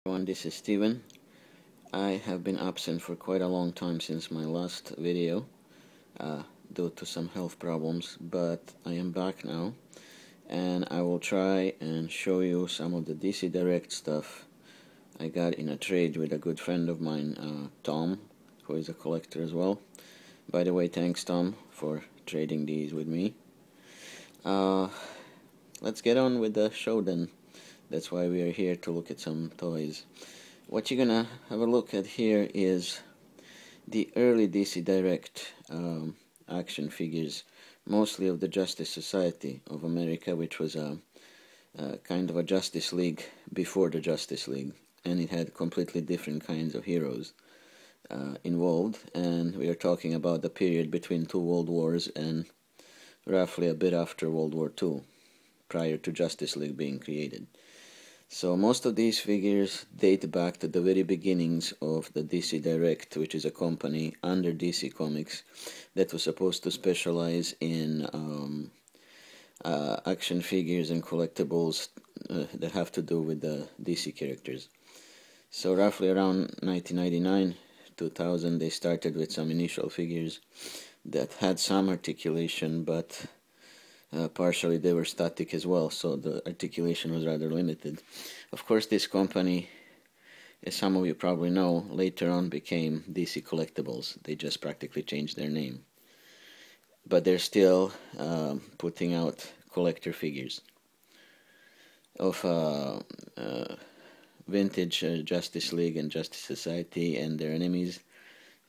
Everyone, this is Steven. I have been absent for quite a long time since my last video due to some health problems, but I am back now and I will try and show you some of the DC Direct stuff I got in a trade with a good friend of mine, Tom, who is a collector as well. By the way, thanks Tom for trading these with me. Let's get on with the show then. That's why we are here, to look at some toys. What you're gonna have a look at here is the early DC Direct action figures, mostly of the Justice Society of America, which was a kind of a Justice League before the Justice League, and it had completely different kinds of heroes involved. And we are talking about the period between two World Wars and roughly a bit after World War II, prior to Justice League being created. So most of these figures date back to the very beginnings of the DC Direct, which is a company under DC Comics that was supposed to specialize in action figures and collectibles that have to do with the DC characters. So roughly around 1999, 2000, they started with some initial figures that had some articulation, but partially they were static as well, so the articulation was rather limited. Of course, this company, as some of you probably know, later on became DC Collectibles. They just practically changed their name. But they're still putting out collector figures of vintage Justice League and Justice Society and their enemies,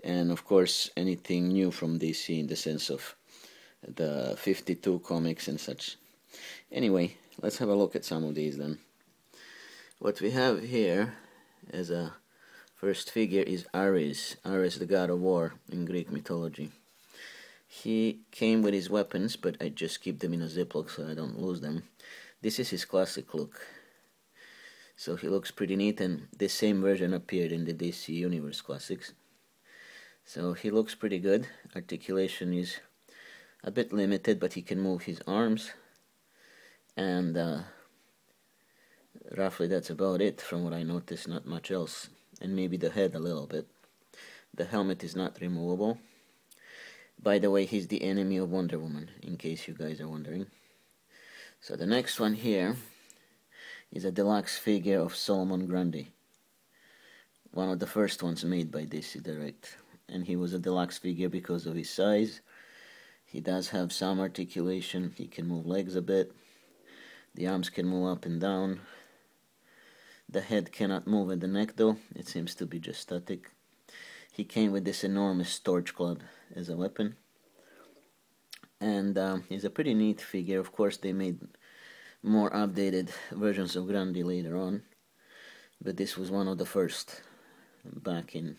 and of course anything new from DC in the sense of the 52 comics and such. Anyway, let's have a look at some of these then. What we have here as a first figure is Ares, the god of war in Greek mythology. He came with his weapons, but I just keep them in a Ziploc so I don't lose them. This is his classic look. So he looks pretty neat, and this same version appeared in the DC Universe Classics. So he looks pretty good. Articulation is a bit limited, but he can move his arms, and roughly that's about it from what I noticed, not much else, and maybe the head a little bit. The helmet is not removable. By the way, he's the enemy of Wonder Woman, in case you guys are wondering. So the next one here is a deluxe figure of Solomon Grundy, one of the first ones made by DC Direct, and he was a deluxe figure because of his size. He does have some articulation. He can move legs a bit. The arms can move up and down. The head cannot move at the neck though. It seems to be just static. He came with this enormous torch club as a weapon. And he's a pretty neat figure. Of course, they made more updated versions of Grundy later on, but this was one of the first back in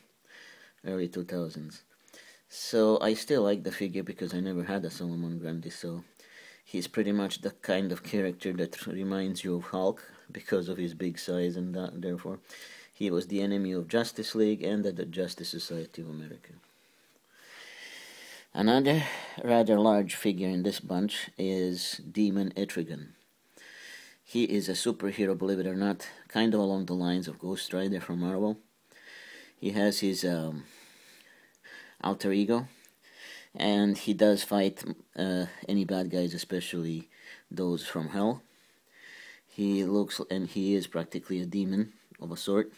early 2000s. So I still like the figure because I never had a Solomon Grundy, so he's pretty much the kind of character that reminds you of Hulk because of his big size, and therefore he was the enemy of Justice League and the Justice Society of America. Another rather large figure in this bunch is Demon Etrigan. He is a superhero, believe it or not, kind of along the lines of Ghost Rider from Marvel. He has his alter ego, and he does fight any bad guys, especially those from hell. He looks, and he is practically a demon of a sort,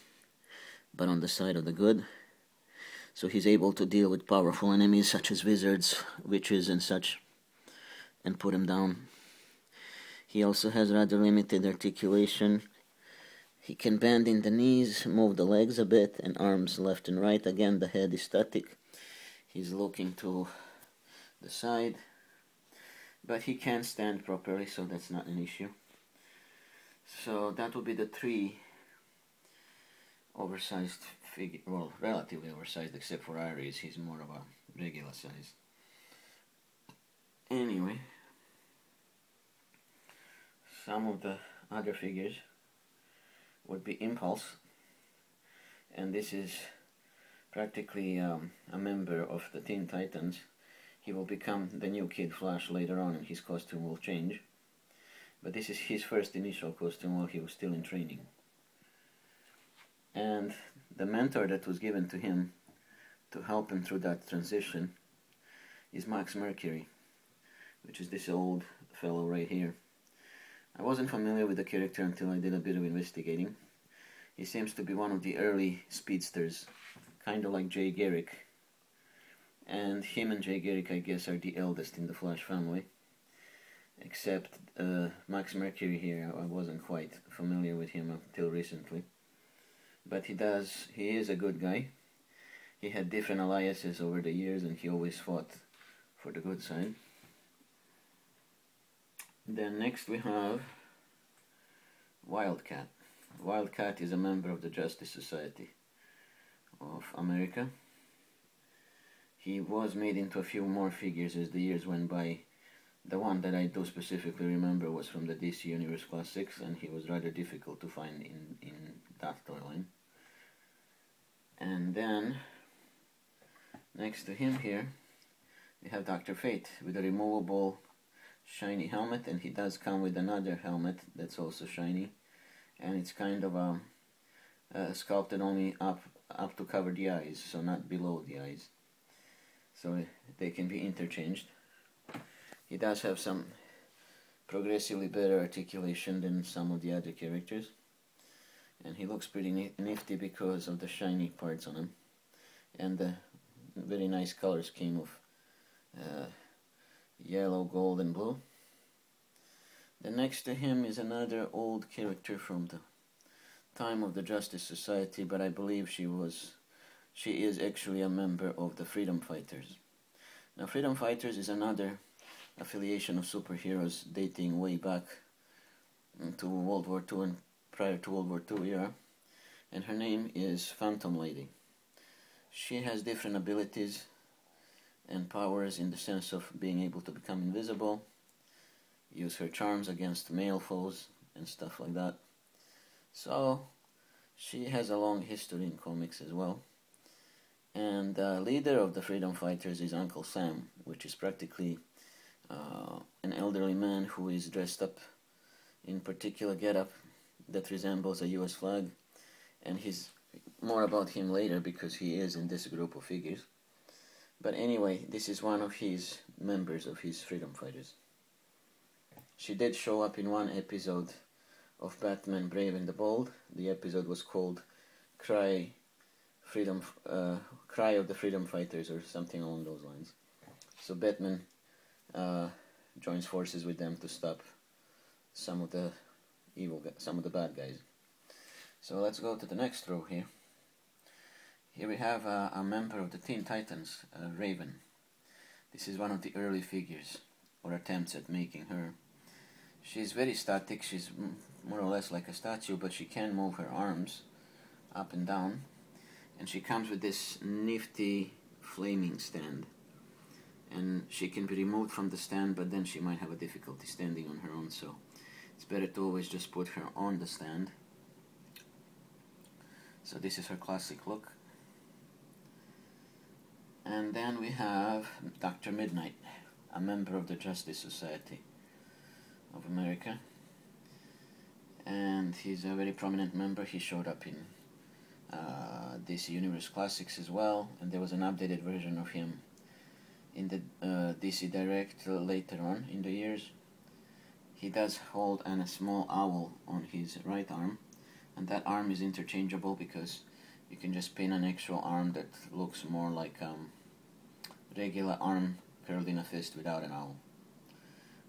but on the side of the good. So he's able to deal with powerful enemies such as wizards, witches and such, and put them down. He also has rather limited articulation. He can bend in the knees, move the legs a bit, and arms left and right. Again, the head is static. He's looking to the side, but he can stand properly, so that's not an issue. So that will be the three oversized figure, well, relatively oversized, except for Ares. He's more of a regular size. Anyway, some of the other figures would be Impulse, and this is practically a member of the Teen Titans. He will become the new Kid Flash later on, and his costume will change. But this is his first initial costume while he was still in training. And the mentor that was given to him to help him through that transition is Max Mercury, which is this old fellow right here. I wasn't familiar with the character until I did a bit of investigating. He seems to be one of the early speedsters, kind of like Jay Garrick. And him and Jay Garrick, I guess, are the eldest in the Flash family. Except Max Mercury here, I wasn't quite familiar with him until recently. But he is a good guy. He had different aliases over the years and he always fought for the good side. Then next we have Wildcat. Wildcat is a member of the Justice Society of America. He was made into a few more figures as the years went by. The one that I do specifically remember was from the DC Universe Classics, and he was rather difficult to find in that storyline. And then, next to him here, we have Dr. Fate with a removable shiny helmet, and he does come with another helmet that's also shiny, and it's kind of sculpted only up to cover the eyes, so not below the eyes. So they can be interchanged. He does have some progressively better articulation than some of the other characters. And he looks pretty nifty because of the shiny parts on him. And the very nice color scheme of yellow, gold and blue. Then next to him is another old character from the time of the Justice Society, but I believe she is actually a member of the Freedom Fighters. Now Freedom Fighters is another affiliation of superheroes dating way back to World War II and prior to World War II era, and her name is Phantom Lady. She has different abilities and powers in the sense of being able to become invisible, use her charms against male foes and stuff like that. So she has a long history in comics as well. And the leader of the Freedom Fighters is Uncle Sam, which is practically an elderly man who is dressed up in particular getup that resembles a US flag, and he's more about him later because he is in this group of figures. But anyway, this is one of his members of his Freedom Fighters. She did show up in one episode of Batman Brave and the Bold. The episode was called Cry of the Freedom Fighters or something along those lines. So Batman joins forces with them to stop some of the bad guys. So let's go to the next row here. Here we have a member of the Teen Titans, Raven. This is one of the early figures or attempts at making her. She's very static. She's more or less like a statue, but she can move her arms up and down, and she comes with this nifty flaming stand. And she can be removed from the stand, but then she might have a difficulty standing on her own, so it's better to always just put her on the stand. So this is her classic look. And then we have Dr. Midnight, a member of the Justice Society of America. And he's a very prominent member. He showed up in DC Universe Classics as well, and there was an updated version of him in the DC Direct later on in the years. He does hold a small owl on his right arm, and that arm is interchangeable because you can just pin an actual arm that looks more like regular arm curled in a fist without an owl.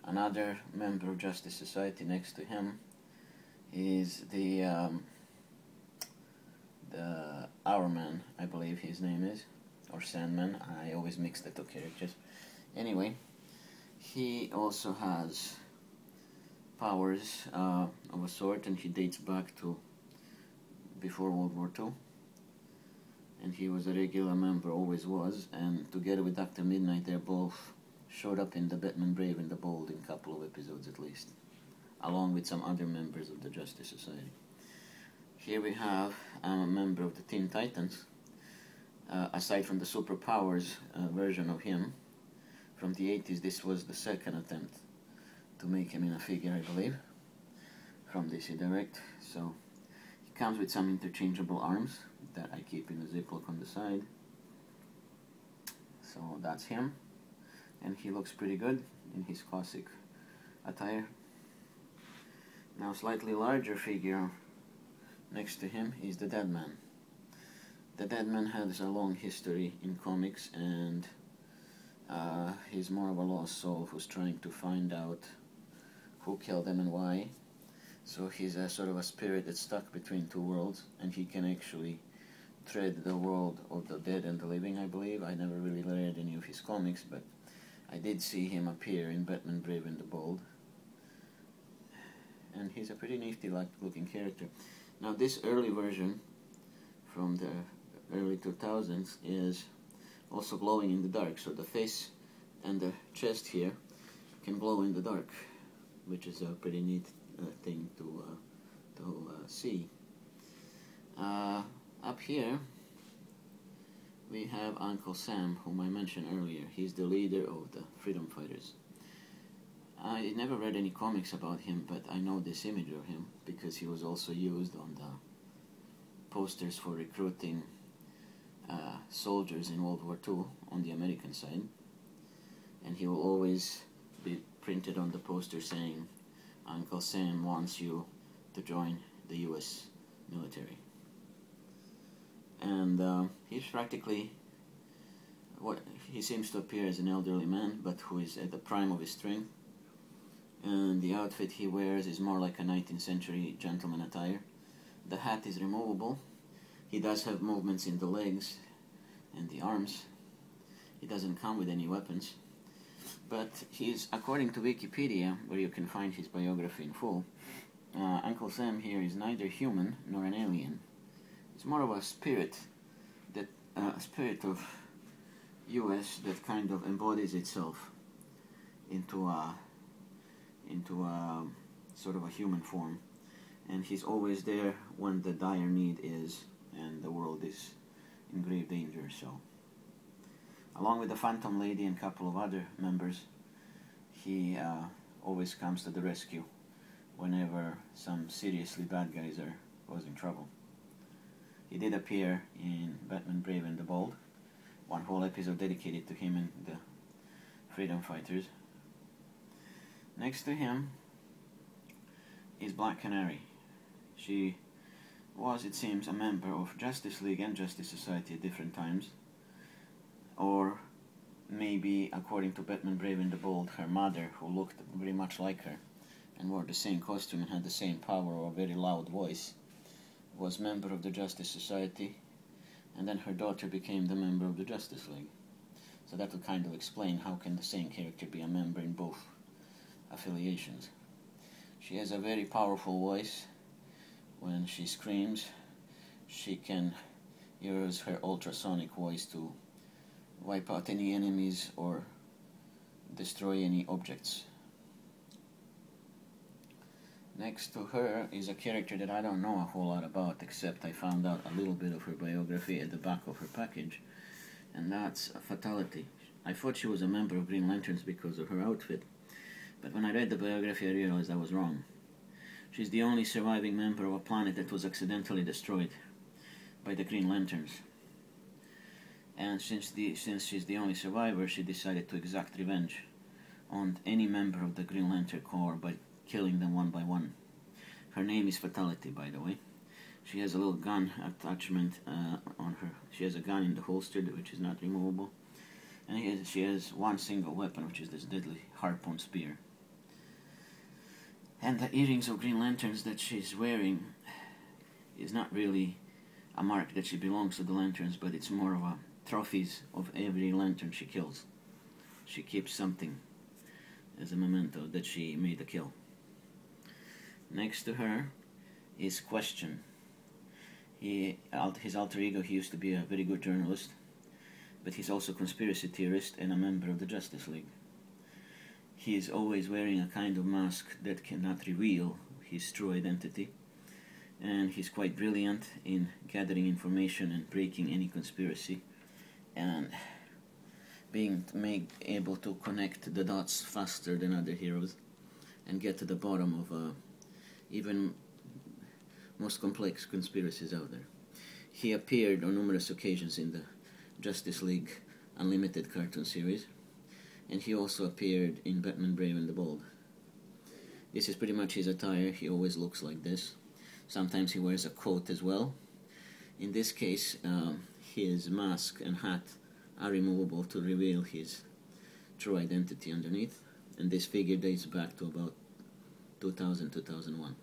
Another member of Justice Society next to him is the Hourman, I believe his name is, or Sandman. I always mix the two characters. Anyway, he also has powers of a sort, and he dates back to before World War II. And he was a regular member, always was, and together with Dr. Midnight, they both showed up in the Batman Brave and the Bold in a couple of episodes at least, along with some other members of the Justice Society. Here we have a member of the Teen Titans, aside from the superpowers version of him from the 80s. This was the second attempt to make him in a figure, I believe, from DC Direct. So he comes with some interchangeable arms that I keep in a ziploc on the side. So that's him, and he looks pretty good in his classic attire. Now, slightly larger figure next to him is the Dead Man. The Dead Man has a long history in comics, and he's more of a lost soul who's trying to find out who killed him and why. So he's a sort of a spirit that's stuck between two worlds, and he can actually tread the world of the dead and the living, I believe. I never really read any of his comics, but I did see him appear in Batman Brave and the Bold. And he's a pretty nifty looking character. Now, this early version from the early 2000s is also glowing in the dark, so the face and the chest here can glow in the dark, which is a pretty neat thing to see. Up here we have Uncle Sam, whom I mentioned earlier. He's the leader of the freedom fighters. I never read any comics about him, but I know this image of him because he was also used on the posters for recruiting soldiers in World War II on the American side. And he will always be printed on the poster saying, "Uncle Sam wants you to join the US military." And he's practically, he seems to appear as an elderly man, but who is at the prime of his strength. And the outfit he wears is more like a 19th century gentleman attire. The hat is removable. He does have movements in the legs and the arms. He doesn't come with any weapons. But he's, according to Wikipedia, where you can find his biography in full, Uncle Sam here is neither human nor an alien. It's more of a spirit, that a spirit of US that kind of embodies itself into a sort of a human form, and he's always there when the dire need is and the world is in grave danger. So, along with the Phantom Lady and a couple of other members, he always comes to the rescue whenever some seriously bad guys are causing trouble. He did appear in Batman Brave and the Bold, one whole episode dedicated to him and the freedom fighters. Next to him is Black Canary. She was, it seems, a member of Justice League and Justice Society at different times. Or maybe, according to Batman Brave and the Bold, her mother, who looked very much like her and wore the same costume and had the same power or a very loud voice, was member of the Justice Society, and then her daughter became the member of the Justice League. So that would kind of explain how can the same character be a member in both affiliations. She has a very powerful voice. When she screams, she can use her ultrasonic voice to wipe out any enemies or destroy any objects. Next to her is a character that I don't know a whole lot about, except I found out a little bit of her biography at the back of her package, and that's Fatality. I thought she was a member of Green Lanterns because of her outfit, but when I read the biography I realized I was wrong. She's the only surviving member of a planet that was accidentally destroyed by the Green Lanterns. And since she's the only survivor, she decided to exact revenge on any member of the Green Lantern Corps by killing them one by one. Her name is Fatality, by the way. She has a little gun attachment on her. She has a gun in the holster, which is not removable. And she has one single weapon, which is this deadly harpoon spear. And the earrings of Green Lanterns that she's wearing is not really a mark that she belongs to the Lanterns, but it's more of a trophies of every Lantern she kills. She keeps something as a memento that she made a kill. Next to her is Question. His alter ego, he used to be a very good journalist, but he's also a conspiracy theorist and a member of the Justice League. He is always wearing a kind of mask that cannot reveal his true identity, and he's quite brilliant in gathering information and breaking any conspiracy, and being able to connect the dots faster than other heroes and get to the bottom of even most complex conspiracies out there. He appeared on numerous occasions in the Justice League Unlimited cartoon series, and he also appeared in Batman Brave and the Bold. This is pretty much his attire. He always looks like this. Sometimes he wears a coat as well. In this case, his mask and hat are removable to reveal his true identity underneath, and this figure dates back to about 2000-2001.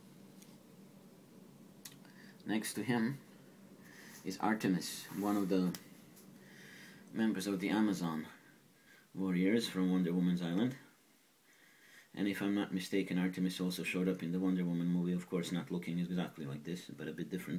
Next to him is Artemis, one of the members of the Amazon warriors from Wonder Woman's Island. And if I'm not mistaken, Artemis also showed up in the Wonder Woman movie, of course not looking exactly like this, but a bit different.